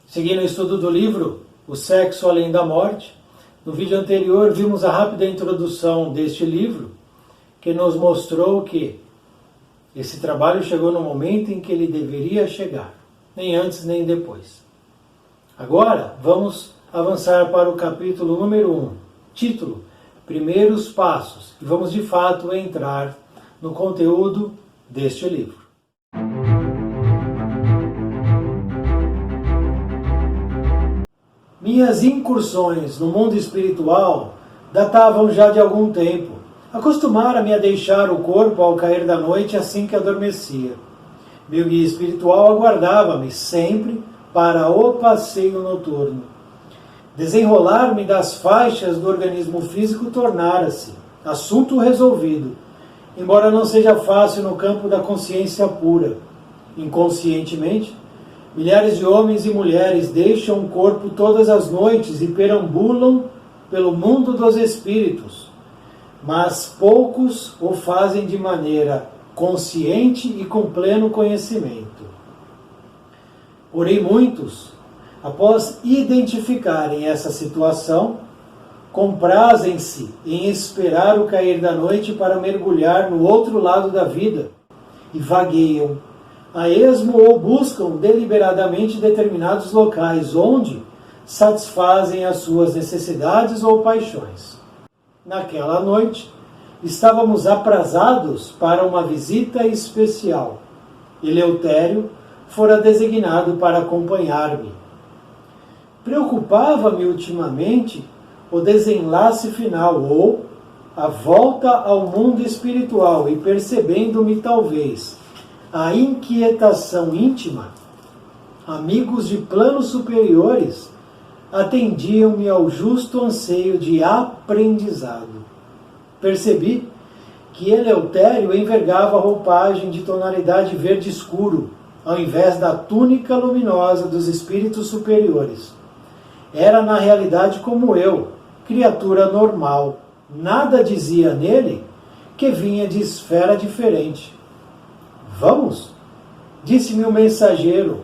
Seguindo o estudo do livro O Sexo Além da Morte, no vídeo anterior vimos a rápida introdução deste livro, que nos mostrou que esse trabalho chegou no momento em que ele deveria chegar, nem antes nem depois. Agora vamos avançar para o capítulo número 1, título Primeiros Passos, e vamos de fato entrar no conteúdo deste livro. Minhas incursões no mundo espiritual datavam já de algum tempo. Acostumara-me a deixar o corpo ao cair da noite assim que adormecia. Meu guia espiritual aguardava-me sempre para o passeio noturno. Desenrolar-me das faixas do organismo físico tornara-se assunto resolvido, embora não seja fácil no campo da consciência pura. Inconscientemente, milhares de homens e mulheres deixam o corpo todas as noites e perambulam pelo mundo dos espíritos, mas poucos o fazem de maneira consciente e com pleno conhecimento. Porém, muitos, após identificarem essa situação, comprazem-se em esperar o cair da noite para mergulhar no outro lado da vida e vagueiam a esmo ou buscam deliberadamente determinados locais onde satisfazem as suas necessidades ou paixões. Naquela noite, estávamos aprazados para uma visita especial. Eleutério fora designado para acompanhar-me. Preocupava-me ultimamente o desenlace final ou a volta ao mundo espiritual e percebendo-me talvez a inquietação íntima, amigos de planos superiores atendiam-me ao justo anseio de aprendizado. Percebi que Eleutério envergava a roupagem de tonalidade verde escuro, ao invés da túnica luminosa dos espíritos superiores. Era na realidade como eu, criatura normal. Nada dizia nele que vinha de esfera diferente. Vamos? Disse-me o mensageiro.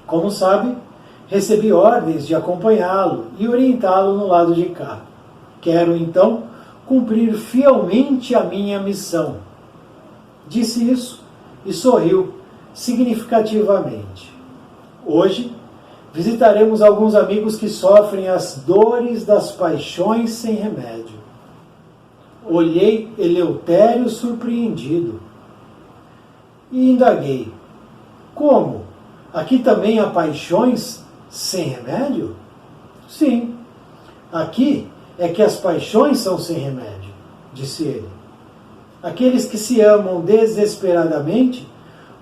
Como sabe, recebi ordens de acompanhá-lo e orientá-lo no lado de cá. Quero, então, cumprir fielmente a minha missão. Disse isso e sorriu significativamente. Hoje, visitaremos alguns amigos que sofrem as dores das paixões sem remédio. Olhei Eleutério surpreendido e indaguei: como? Aqui também há paixões sem remédio? Sim, aqui é que as paixões são sem remédio, disse ele. Aqueles que se amam desesperadamente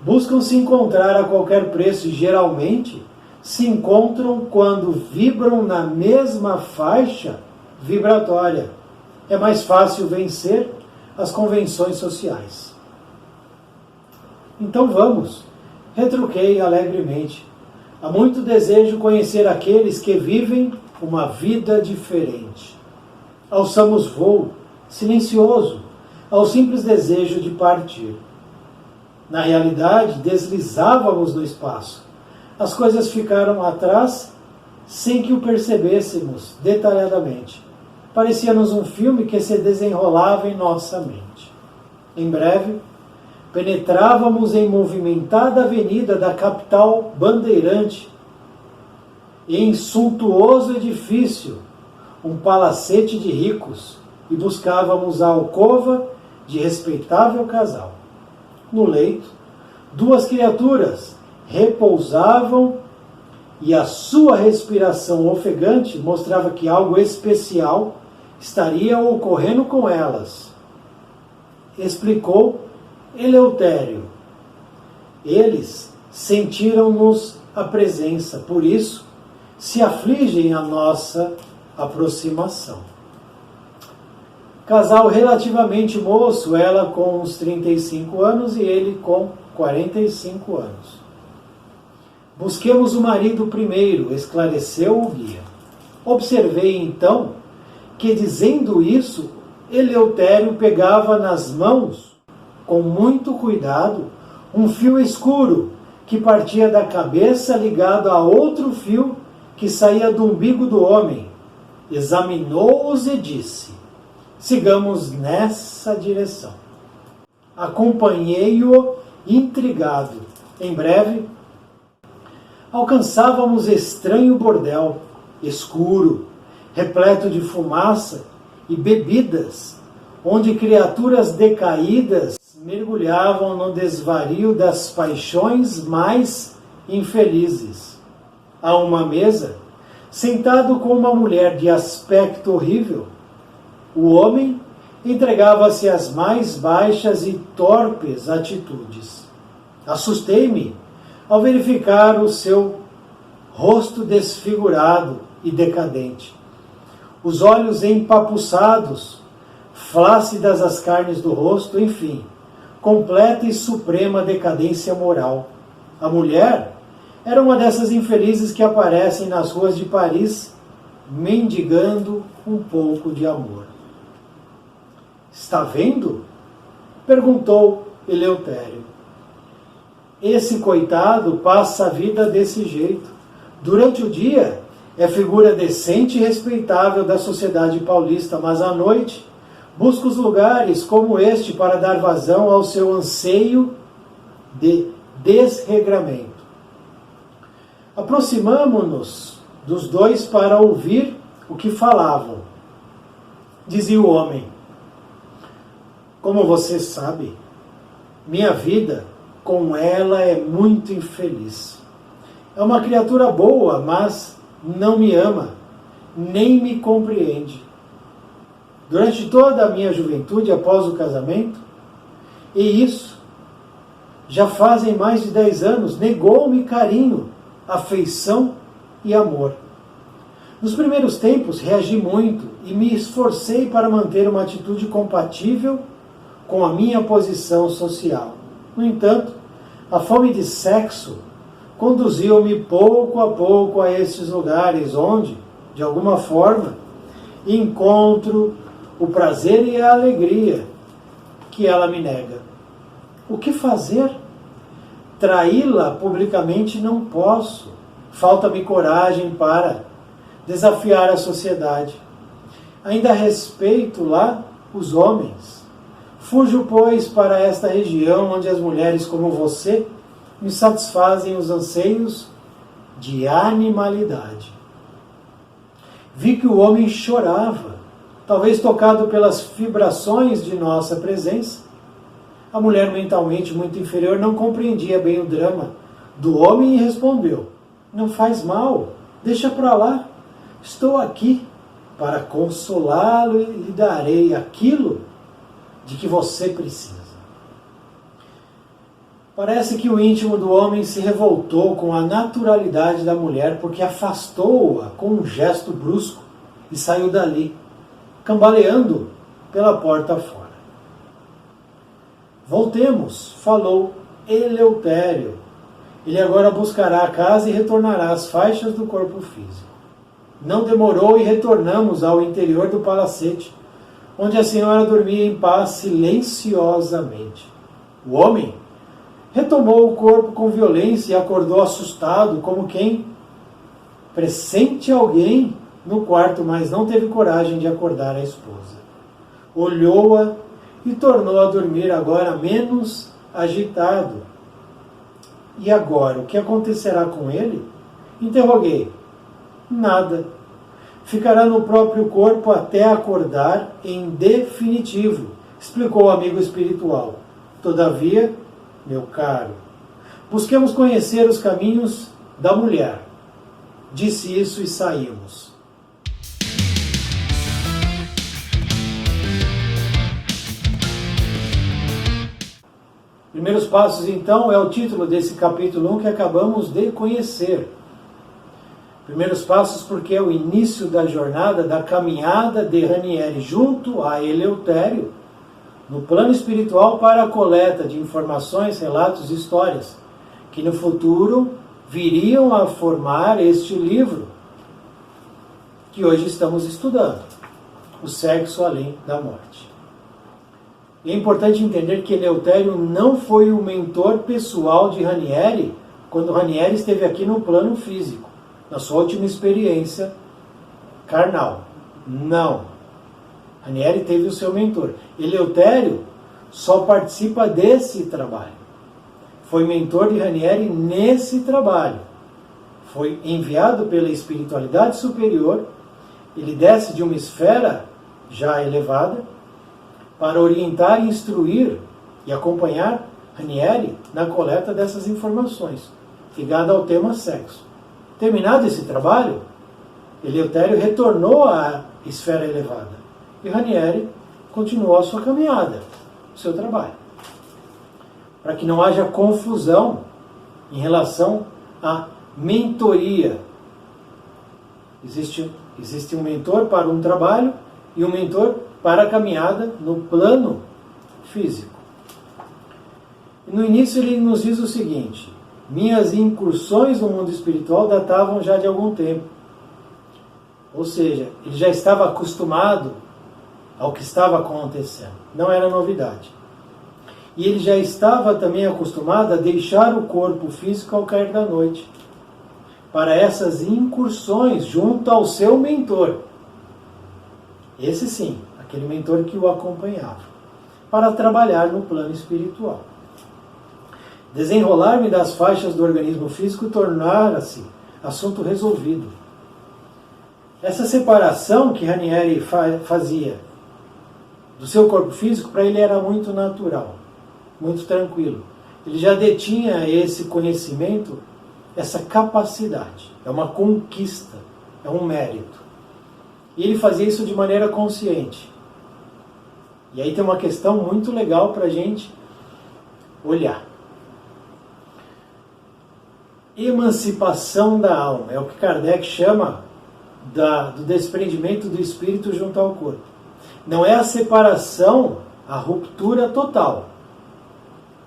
buscam se encontrar a qualquer preço e geralmente se encontram quando vibram na mesma faixa vibratória. É mais fácil vencer as convenções sociais. Então vamos, retruquei alegremente. Há muito desejo conhecer aqueles que vivem uma vida diferente. Alçamos voo, silencioso, ao simples desejo de partir. Na realidade, deslizávamos no espaço. As coisas ficaram atrás sem que o percebêssemos detalhadamente. Parecia-nos um filme que se desenrolava em nossa mente. Em breve, penetrávamos em movimentada avenida da capital bandeirante, em suntuoso edifício, um palacete de ricos, e buscávamos a alcova de respeitável casal. No leito, duas criaturas repousavam e a sua respiração ofegante mostrava que algo especial estaria ocorrendo com elas. Explicou Eleutério. Eles sentiram-nos a presença, por isso se afligem a nossa aproximação. Casal relativamente moço, ela com uns 35 anos e ele com 45 anos. Busquemos o marido primeiro, esclareceu o guia. Observei então que, dizendo isso, Eleutério pegava nas mãos, com muito cuidado, um fio escuro que partia da cabeça ligado a outro fio que saía do umbigo do homem. Examinou-os e disse: sigamos nessa direção. Acompanhei-o intrigado. Em breve, alcançávamos estranho bordel, escuro, repleto de fumaça e bebidas, onde criaturas decaídas mergulhavam no desvario das paixões mais infelizes. A uma mesa, sentado com uma mulher de aspecto horrível, o homem entregava-se às mais baixas e torpes atitudes. Assustei-me ao verificar o seu rosto desfigurado e decadente, os olhos empapuçados, flácidas as carnes do rosto, enfim, completa e suprema decadência moral. A mulher era uma dessas infelizes que aparecem nas ruas de Paris, mendigando um pouco de amor. Está vendo? Perguntou Eleutério. Esse coitado passa a vida desse jeito. Durante o dia é figura decente e respeitável da sociedade paulista, mas à noite busca os lugares como este para dar vazão ao seu anseio de desregramento. Aproximamo-nos dos dois para ouvir o que falavam. Dizia o homem: como você sabe, minha vida com ela é muito infeliz. É uma criatura boa, mas não me ama, nem me compreende. Durante toda a minha juventude, após o casamento, e isso já fazem mais de 10 anos, negou-me carinho, afeição e amor. Nos primeiros tempos, reagi muito e me esforcei para manter uma atitude compatível com a minha posição social. No entanto, a fome de sexo conduziu-me pouco a pouco a esses lugares onde, de alguma forma, encontro o prazer e a alegria que ela me nega. O que fazer? Traí-la publicamente não posso. Falta-me coragem para desafiar a sociedade. Ainda respeito lá os homens. Fujo, pois, para esta região onde as mulheres como você me satisfazem os anseios de animalidade. Vi que o homem chorava, talvez tocado pelas vibrações de nossa presença. A mulher, mentalmente muito inferior, não compreendia bem o drama do homem e respondeu: não faz mal, deixa para lá. Estou aqui para consolá-lo e lhe darei aquilo de que você precisa. Parece que o íntimo do homem se revoltou com a naturalidade da mulher, porque afastou-a com um gesto brusco e saiu dali, cambaleando pela porta fora. Voltemos, falou Eleutério. Ele agora buscará a casa e retornará às faixas do corpo físico. Não demorou e retornamos ao interior do palacete, onde a senhora dormia em paz silenciosamente. O homem retomou o corpo com violência e acordou assustado, como quem pressente alguém no quarto, mas não teve coragem de acordar a esposa. Olhou-a e tornou a dormir, agora menos agitado. E agora, o que acontecerá com ele? Interroguei. Nada. Ficará no próprio corpo até acordar em definitivo, explicou o amigo espiritual. Todavia, meu caro, busquemos conhecer os caminhos da mulher. Disse isso e saímos. Primeiros passos, então, é o título desse capítulo 1 que acabamos de conhecer. Primeiros passos porque é o início da jornada, da caminhada de Ranieri junto a Eleutério, no plano espiritual para a coleta de informações, relatos e histórias, que no futuro viriam a formar este livro que hoje estamos estudando, O Sexo Além da Morte. É importante entender que Eleutério não foi o mentor pessoal de Ranieri quando Ranieri esteve aqui no plano físico, na sua última experiência carnal. Não. Ranieri teve o seu mentor. Eleutério só participa desse trabalho. Foi mentor de Ranieri nesse trabalho. Foi enviado pela espiritualidade superior. Ele desce de uma esfera já elevada para orientar, instruir e acompanhar Ranieri na coleta dessas informações, ligada ao tema sexo. Terminado esse trabalho, Eleutério retornou à esfera elevada e Ranieri continuou a sua caminhada, o seu trabalho. Para que não haja confusão em relação à mentoria. Existe um mentor para um trabalho e um mentor para a caminhada no plano físico. E no início ele nos diz o seguinte: minhas incursões no mundo espiritual datavam já de algum tempo. Ou seja, ele já estava acostumado ao que estava acontecendo. Não era novidade. E ele já estava também acostumado a deixar o corpo físico ao cair da noite, para essas incursões junto ao seu mentor. Esse sim, aquele mentor que o acompanhava, para trabalhar no plano espiritual. Desenrolar-me das faixas do organismo físico tornara-se assunto resolvido. Essa separação que Ranieri fazia do seu corpo físico, para ele era muito natural, muito tranquilo. Ele já detinha esse conhecimento, essa capacidade. É uma conquista, é um mérito. E ele fazia isso de maneira consciente. E aí tem uma questão muito legal para a gente olhar. Emancipação da alma, é o que Kardec chama do desprendimento do espírito junto ao corpo. Não é a separação, a ruptura total.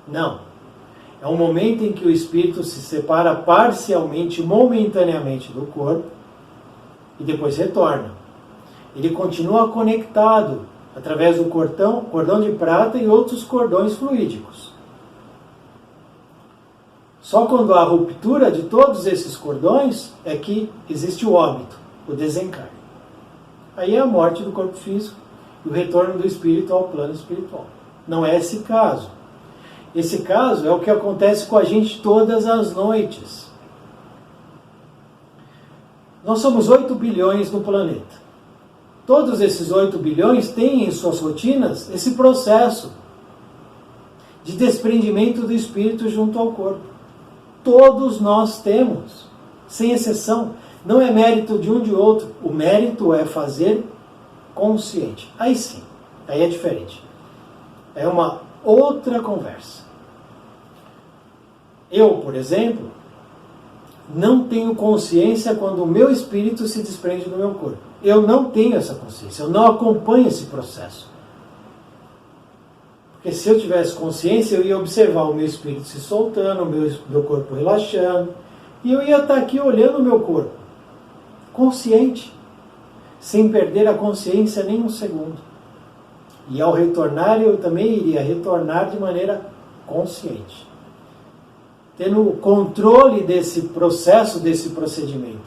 Não. É um momento em que o espírito se separa parcialmente, momentaneamente do corpo e depois retorna. Ele continua conectado através do cordão de prata e outros cordões fluídicos. Só quando há ruptura de todos esses cordões é que existe o óbito, o desencarne. Aí é a morte do corpo físico e o retorno do espírito ao plano espiritual. Não é esse caso. Esse caso é o que acontece com a gente todas as noites. Nós somos 8 bilhões no planeta. Todos esses 8 bilhões têm em suas rotinas esse processo de desprendimento do espírito junto ao corpo. Todos nós temos, sem exceção. Não é mérito de um de outro. O mérito é fazer consciente. Aí sim, aí é diferente. É uma outra conversa. Eu, por exemplo, não tenho consciência quando o meu espírito se desprende do meu corpo. Eu não tenho essa consciência, eu não acompanho esse processo. Porque se eu tivesse consciência, eu ia observar o meu espírito se soltando, o meu corpo relaxando, e eu ia estar aqui olhando o meu corpo, consciente, sem perder a consciência nem um segundo. E ao retornar, eu também iria retornar de maneira consciente, tendo o controle desse processo, desse procedimento.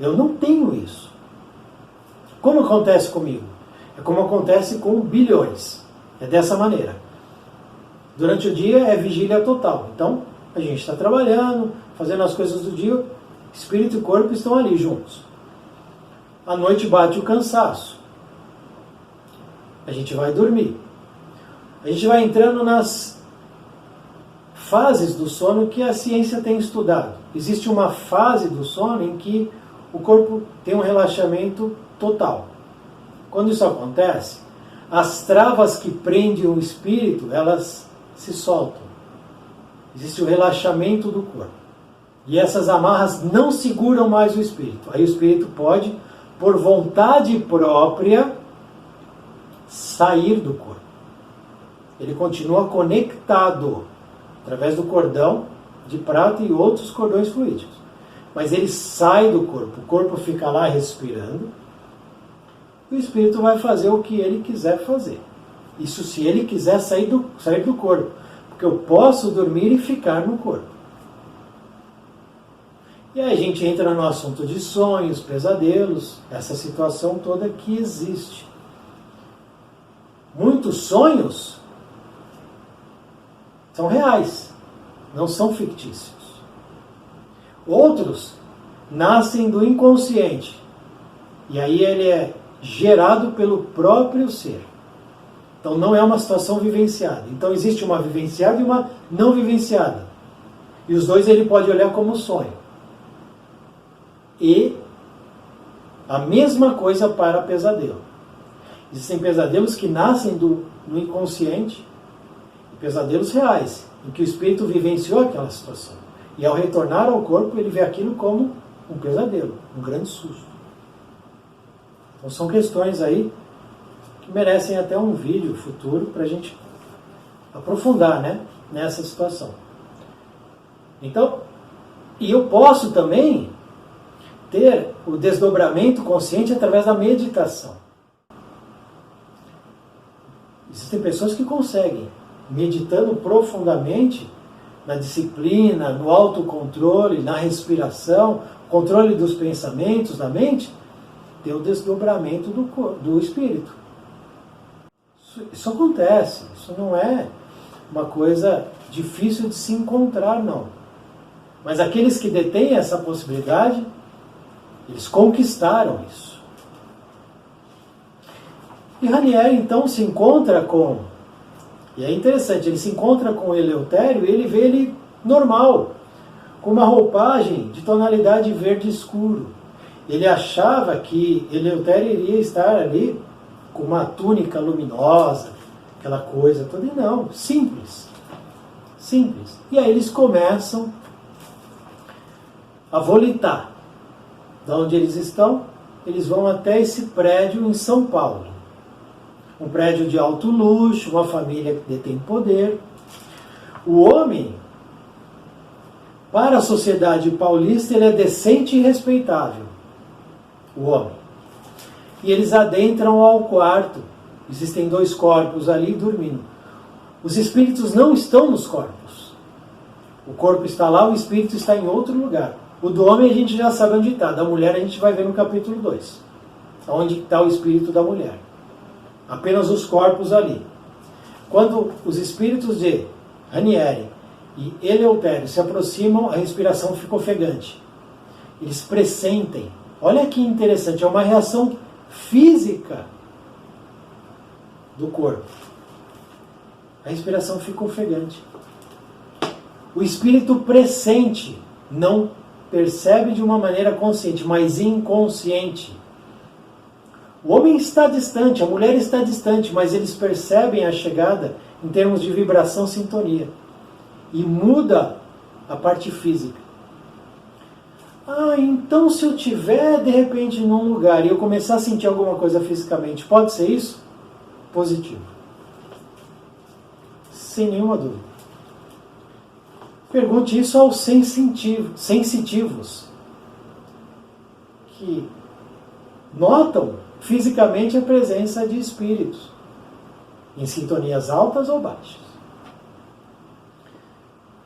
Eu não tenho isso. Como acontece comigo? É como acontece com bilhões. É dessa maneira. Durante o dia é vigília total. Então, a gente está trabalhando, fazendo as coisas do dia, espírito e corpo estão ali juntos. À noite bate o cansaço. A gente vai dormir. A gente vai entrando nas fases do sono que a ciência tem estudado. Existe uma fase do sono em que o corpo tem um relaxamento total. Quando isso acontece, as travas que prendem o espírito, elas se soltam. Existe o relaxamento do corpo. E essas amarras não seguram mais o espírito. Aí o espírito pode, por vontade própria, sair do corpo. Ele continua conectado através do cordão de prata e outros cordões fluídicos. Mas ele sai do corpo. O corpo fica lá respirando. E o espírito vai fazer o que ele quiser fazer. Isso se ele quiser sair do corpo. Porque eu posso dormir e ficar no corpo. E aí a gente entra no assunto de sonhos, pesadelos, essa situação toda que existe. Muitos sonhos são reais, não são fictícios. Outros nascem do inconsciente. E aí ele é gerado pelo próprio ser. Então não é uma situação vivenciada. Então existe uma vivenciada e uma não vivenciada. E os dois ele pode olhar como sonho. E a mesma coisa para pesadelo. Existem pesadelos que nascem do inconsciente e pesadelos reais, em que o espírito vivenciou aquela situação. E ao retornar ao corpo, ele vê aquilo como um pesadelo, um grande susto. Então são questões aí que merecem até um vídeo futuro para a gente aprofundar, né, nessa situação. Então, e eu posso também ter o desdobramento consciente através da meditação. Existem pessoas que conseguem, meditando profundamente na disciplina, no autocontrole, na respiração, controle dos pensamentos, da mente, ter o desdobramento do espírito. Isso acontece, isso não é uma coisa difícil de se encontrar, não. Mas aqueles que detêm essa possibilidade, eles conquistaram isso. E Ranieri então se encontra com, e é interessante, ele se encontra com Eleutério e ele vê ele normal, com uma roupagem de tonalidade verde escuro. Ele achava que Eleutério iria estar ali com uma túnica luminosa, aquela coisa toda, e não, simples. Simples. E aí eles começam a volitar. Da onde eles estão, eles vão até esse prédio em São Paulo. Um prédio de alto luxo, uma família que detém poder. O homem, para a sociedade paulista, ele é decente e respeitável. O homem. E eles adentram ao quarto. Existem 2 corpos ali dormindo. Os espíritos não estão nos corpos. O corpo está lá, o espírito está em outro lugar. O do homem a gente já sabe onde está. Da mulher a gente vai ver no capítulo 2. Onde está o espírito da mulher. Apenas os corpos ali. Quando os espíritos de Ranieri e Eleutério se aproximam, a respiração fica ofegante. Eles pressentem. Olha que interessante, é uma reação física do corpo. A respiração fica ofegante. O espírito pressente, não percebe de uma maneira consciente, mas inconsciente. O homem está distante, a mulher está distante, mas eles percebem a chegada em termos de vibração, sintonia. E muda a parte física. Ah, então se eu estiver de repente num lugar e eu começar a sentir alguma coisa fisicamente, pode ser isso? Positivo. Sem nenhuma dúvida. Pergunte isso aos sensitivos, que notam fisicamente a presença de espíritos, em sintonias altas ou baixas.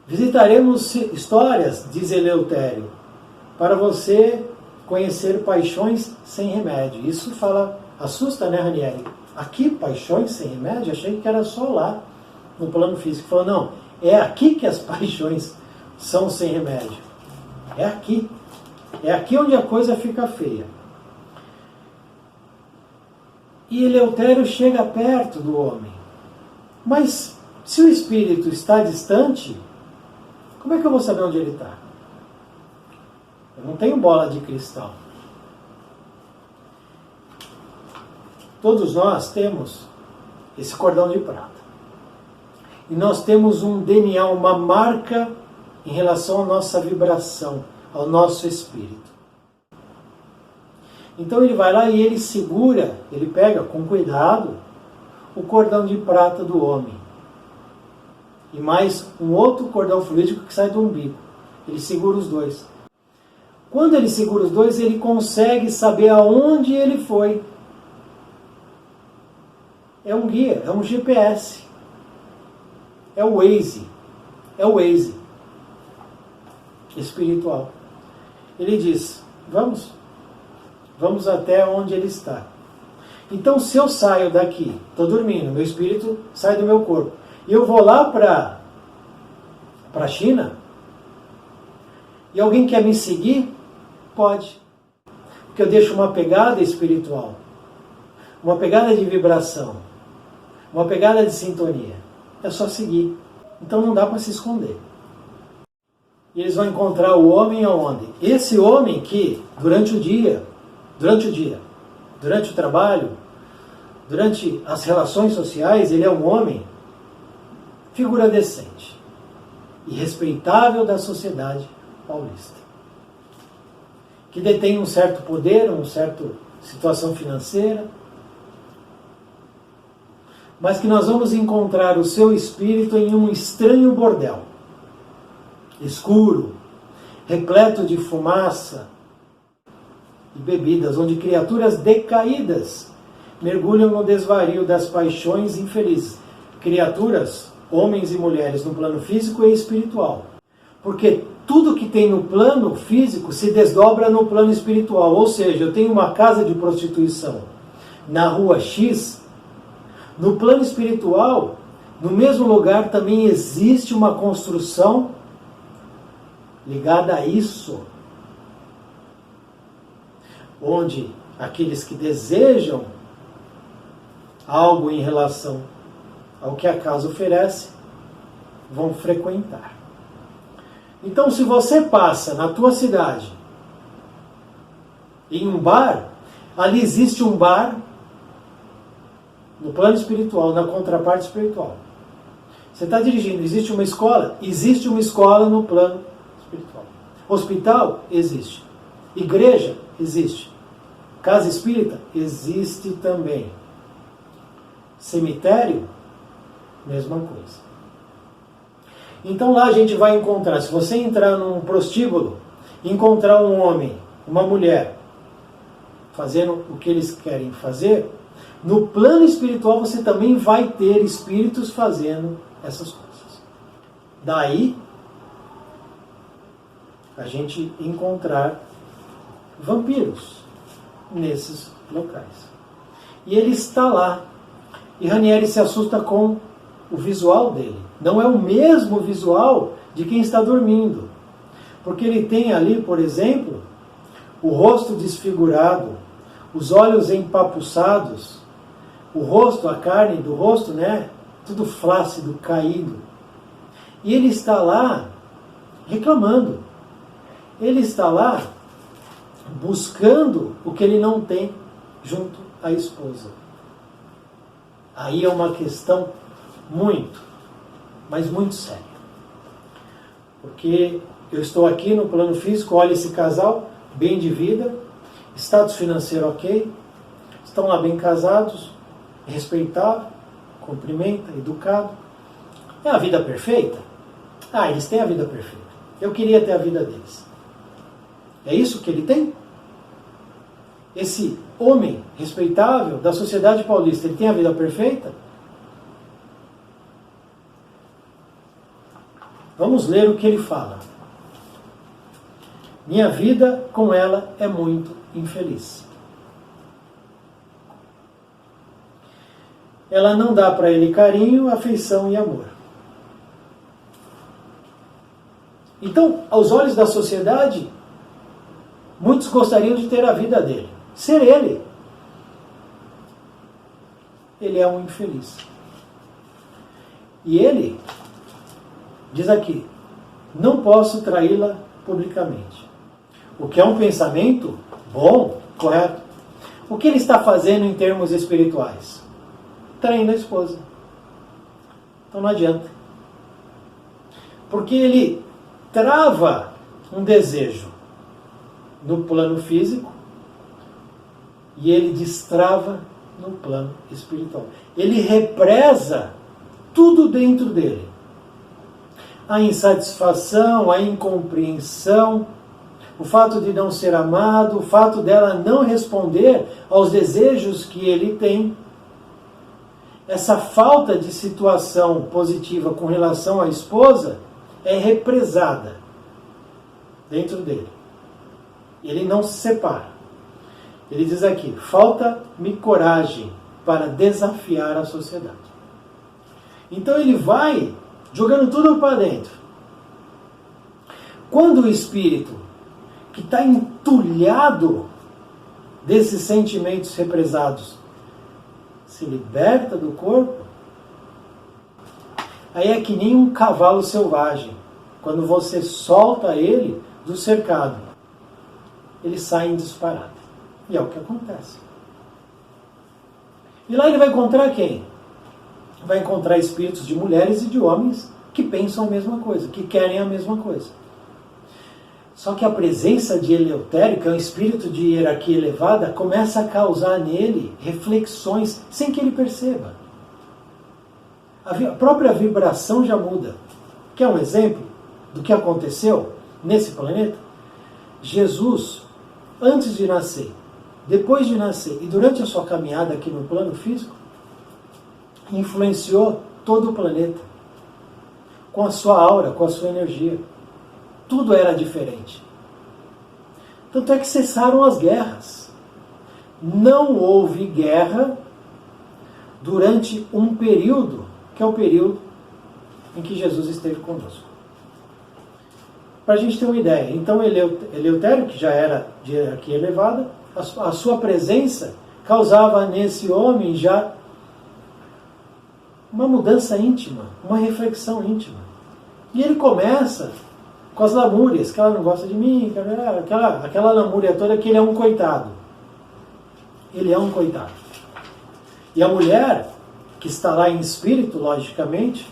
Visitaremos histórias, diz Eleutério, para você conhecer paixões sem remédio. Isso assusta, né, Ranieri? Aqui, paixões sem remédio? Achei que era só lá, no plano físico. Falou, não, é aqui que as paixões são sem remédio. É aqui. É aqui onde a coisa fica feia. E Eleutério chega perto do homem. Mas se o espírito está distante, como é que eu vou saber onde ele está? Eu não tenho bola de cristal. Todos nós temos esse cordão de prata. E nós temos um DNA, uma marca em relação à nossa vibração, ao nosso espírito. Então ele vai lá e ele segura, ele pega com cuidado o cordão de prata do homem. E mais um outro cordão fluídico que sai do umbigo. Ele segura os dois. Quando ele segura os dois, ele consegue saber aonde ele foi. É um guia, é um GPS. É o Waze. É o Waze espiritual. ele diz, vamos até onde ele está. Então, se eu saio daqui, estou dormindo, meu espírito sai do meu corpo, e eu vou lá para a China, e alguém quer me seguir, pode. Porque eu deixo uma pegada espiritual, uma pegada de vibração, uma pegada de sintonia. É só seguir. Então não dá para se esconder. E eles vão encontrar o homem aonde? Esse homem que, durante o trabalho, durante as relações sociais, ele é um homem, figura decente e respeitável da sociedade paulista, que detém um certo poder, uma certa situação financeira, mas que nós vamos encontrar o seu espírito em um estranho bordel, escuro, repleto de fumaça e bebidas, onde criaturas decaídas mergulham no desvario das paixões infelizes. Criaturas, homens e mulheres, no plano físico e espiritual. Porque tudo que tem no plano físico se desdobra no plano espiritual. Ou seja, eu tenho uma casa de prostituição na rua X, no plano espiritual, no mesmo lugar também existe uma construção ligada a isso, onde aqueles que desejam algo em relação ao que a casa oferece vão frequentar. Então, se você passa na tua cidade em um bar, ali existe um bar no plano espiritual, na contraparte espiritual. Você está dirigindo, existe uma escola? Existe uma escola no plano espiritual. Hospital? Existe. Igreja? Existe. Casa espírita? Existe também. Cemitério? Mesma coisa. Então lá a gente vai encontrar, se você entrar num prostíbulo, encontrar um homem, uma mulher, fazendo o que eles querem fazer, no plano espiritual você também vai ter espíritos fazendo essas coisas. Daí a gente encontrar vampiros nesses locais. E ele está lá. E Ranieri se assusta com o visual dele. Não é o mesmo visual de quem está dormindo. Porque ele tem ali, por exemplo, o rosto desfigurado, os olhos empapuçados, o rosto, a carne do rosto, né? Tudo flácido, caído. E ele está lá reclamando. Ele está lá buscando o que ele não tem junto à esposa. Aí é uma questão muito, mas muito séria. Porque eu estou aqui no plano físico, olha esse casal, bem de vida, status financeiro ok, estão lá bem casados, respeitado, cumprimenta, educado. É a vida perfeita? Ah, eles têm a vida perfeita. Eu queria ter a vida deles. É isso que ele tem? Esse homem respeitável da sociedade paulista, ele tem a vida perfeita? Vamos ler o que ele fala. Minha vida com ela é muito infeliz. Ela não dá para ele carinho, afeição e amor. Então, aos olhos da sociedade, muitos gostariam de ter a vida dele, ser ele. Ele é um infeliz. E ele diz aqui, não posso traí-la publicamente. O que é um pensamento bom, correto. O que ele está fazendo em termos espirituais? Traindo a esposa. Então não adianta. Porque ele trava um desejo no plano físico e ele destrava no plano espiritual. Ele represa tudo dentro dele. A insatisfação, a incompreensão, o fato de não ser amado, o fato dela não responder aos desejos que ele tem. Essa falta de situação positiva com relação à esposa é represada dentro dele. Ele não se separa. Ele diz aqui, falta-me coragem para desafiar a sociedade. Então ele vai jogando tudo para dentro. Quando o espírito, que está entulhado desses sentimentos represados, se liberta do corpo, aí é que nem um cavalo selvagem. Quando você solta ele do cercado, ele sai em disparada. E é o que acontece. E lá ele vai encontrar quem? Vai encontrar espíritos de mulheres e de homens que pensam a mesma coisa, que querem a mesma coisa. Só que a presença de Eleutério, que é um espírito de hierarquia elevada, começa a causar nele reflexões sem que ele perceba. A própria vibração já muda. Quer um exemplo do que aconteceu nesse planeta? Jesus, antes de nascer, depois de nascer e durante a sua caminhada aqui no plano físico, influenciou todo o planeta com a sua aura, com a sua energia. Tudo era diferente. Tanto é que cessaram as guerras. Não houve guerra durante um período, que é o período em que Jesus esteve conosco. Para a gente ter uma ideia, então Eleutério, que já era de hierarquia elevada, a sua presença causava nesse homem já uma mudança íntima, uma reflexão íntima. E ele começa com as lamúrias, que ela não gosta de mim, aquela lamúria toda, que ele é um coitado. Ele é um coitado. E a mulher, que está lá em espírito, logicamente,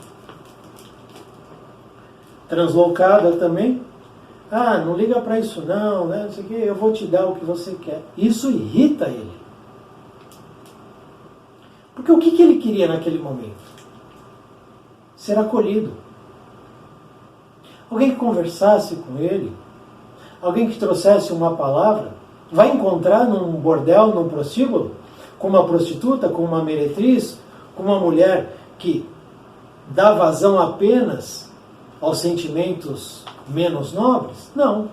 translocada também, não liga para isso não, né? Não sei o quê, eu vou te dar o que você quer. Isso irrita ele. Porque o que ele queria naquele momento? Ser acolhido. Alguém que conversasse com ele, alguém que trouxesse uma palavra, vai encontrar num bordel, num prostíbulo, com uma prostituta, com uma meretriz, com uma mulher que dá vazão apenas aos sentimentos menos nobres? Não.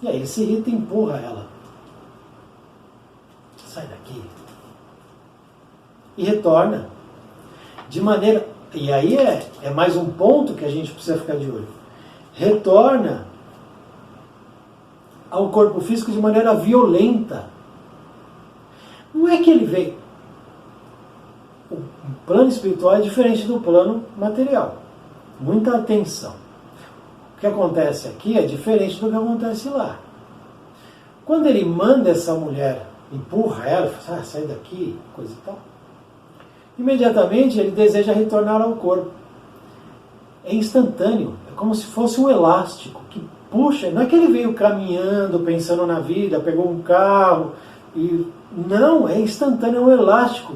E aí ele se irrita e empurra ela. Sai daqui. E retorna. De maneira... E aí é mais um ponto que a gente precisa ficar de olho. Retorna ao corpo físico de maneira violenta. Não é que ele veio... O plano espiritual é diferente do plano material. Muita atenção. O que acontece aqui é diferente do que acontece lá. Quando ele manda essa mulher, empurra ela, fala, sai daqui, coisa e tal, imediatamente ele deseja retornar ao corpo. É instantâneo, é como se fosse um elástico que puxa. Não é que ele veio caminhando, pensando na vida, pegou um carro, não, é instantâneo, é um elástico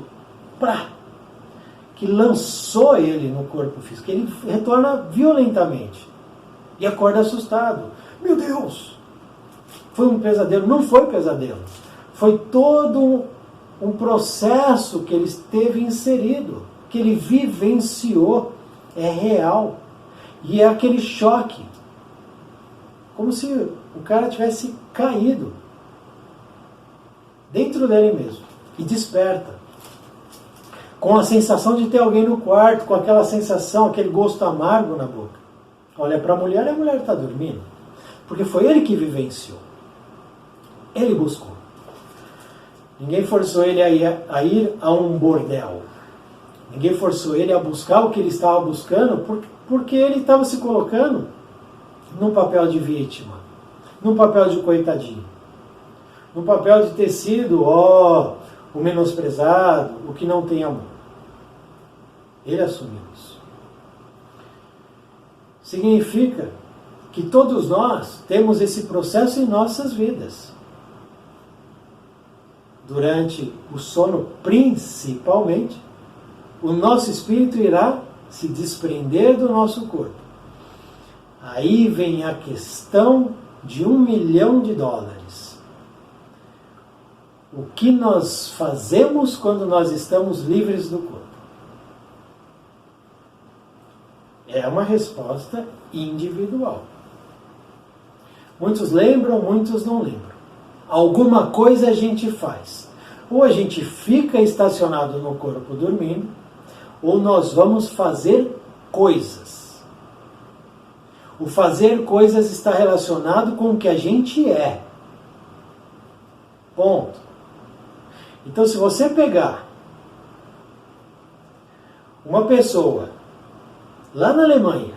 que lançou ele no corpo físico. Ele retorna violentamente e acorda assustado. Meu Deus! Foi um pesadelo? Não foi pesadelo. Foi todo um processo que ele esteve inserido, que ele vivenciou, é real. E é aquele choque, como se o cara tivesse caído dentro dele mesmo, e desperta, com a sensação de ter alguém no quarto, com aquela sensação, aquele gosto amargo na boca. Olha para a mulher e a mulher está dormindo, porque foi ele que vivenciou, ele buscou. Ninguém forçou ele a ir a um bordel. Ninguém forçou ele a buscar o que ele estava buscando, porque ele estava se colocando num papel de vítima, num papel de coitadinho, num papel de ter sido o menosprezado, o que não tem amor. Ele assumiu isso. Significa que todos nós temos esse processo em nossas vidas. Durante o sono, principalmente, o nosso espírito irá se desprender do nosso corpo. Aí vem a questão de $1 milhão. O que nós fazemos quando nós estamos livres do corpo? É uma resposta individual. Muitos lembram, muitos não lembram. Alguma coisa a gente faz. Ou a gente fica estacionado no corpo dormindo, ou nós vamos fazer coisas. O fazer coisas está relacionado com o que a gente é. Ponto. Então, se você pegar uma pessoa lá na Alemanha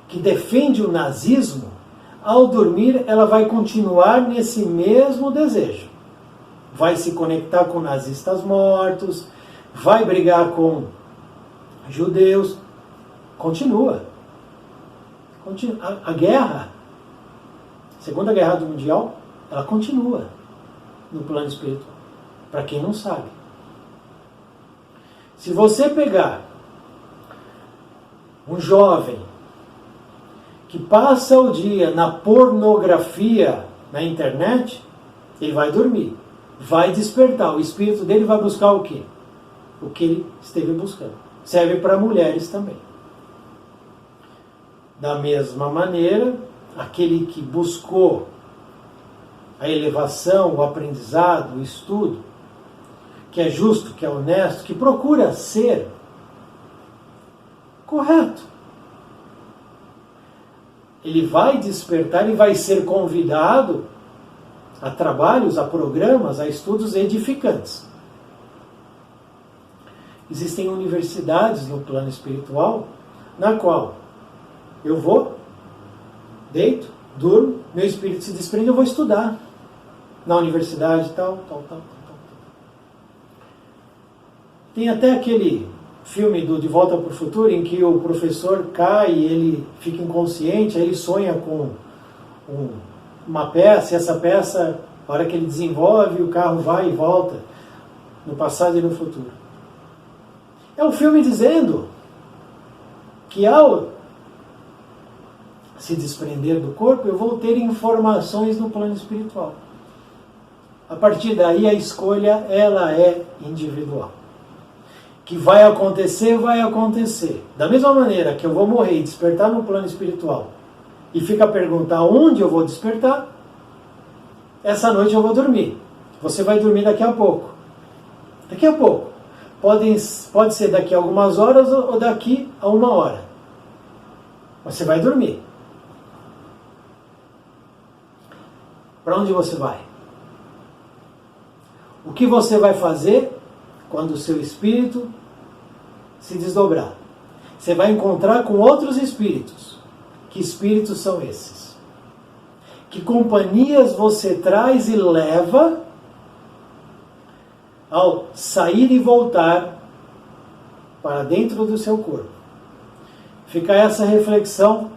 que defende o nazismo, ao dormir ela vai continuar nesse mesmo desejo. Vai se conectar com nazistas mortos, vai brigar com judeus. Continua. A guerra, Segunda Guerra Mundial, ela continua no plano espiritual. Para quem não sabe. Se você pegar um jovem que passa o dia na pornografia na internet, ele vai dormir, vai despertar. O espírito dele vai buscar o quê? O que ele esteve buscando. Serve para mulheres também. Da mesma maneira, aquele que buscou a elevação, o aprendizado, o estudo, que é justo, que é honesto, que procura ser correto. Ele vai despertar e vai ser convidado a trabalhos, a programas, a estudos edificantes. Existem universidades no plano espiritual na qual eu vou, deito, durmo, meu espírito se desprende, eu vou estudar na universidade, tal. Tem até aquele filme do De Volta para o Futuro em que o professor cai e ele fica inconsciente, aí ele sonha com uma peça, e essa peça, a hora que ele desenvolve, o carro vai e volta no passado e no futuro. É um filme dizendo que ao se desprender do corpo, eu vou ter informações no plano espiritual. A partir daí, a escolha, ela é individual. Que vai acontecer, vai acontecer. Da mesma maneira que eu vou morrer e despertar no plano espiritual, e fica a perguntar onde eu vou despertar, essa noite eu vou dormir. Você vai dormir daqui a pouco. Daqui a pouco. Pode ser daqui a algumas horas ou daqui a 1 hora. Você vai dormir. Para onde você vai? O que você vai fazer quando o seu espírito se desdobrar? Você vai encontrar com outros espíritos. Que espíritos são esses? Que companhias você traz e leva ao sair e voltar para dentro do seu corpo? Fica essa reflexão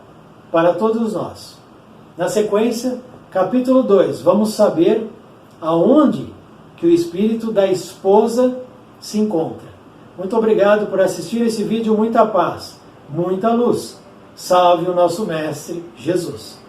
para todos nós. Na sequência, capítulo 2, vamos saber aonde que o espírito da esposa se encontra. Muito obrigado por assistir esse vídeo, muita paz, muita luz. Salve o nosso Mestre Jesus.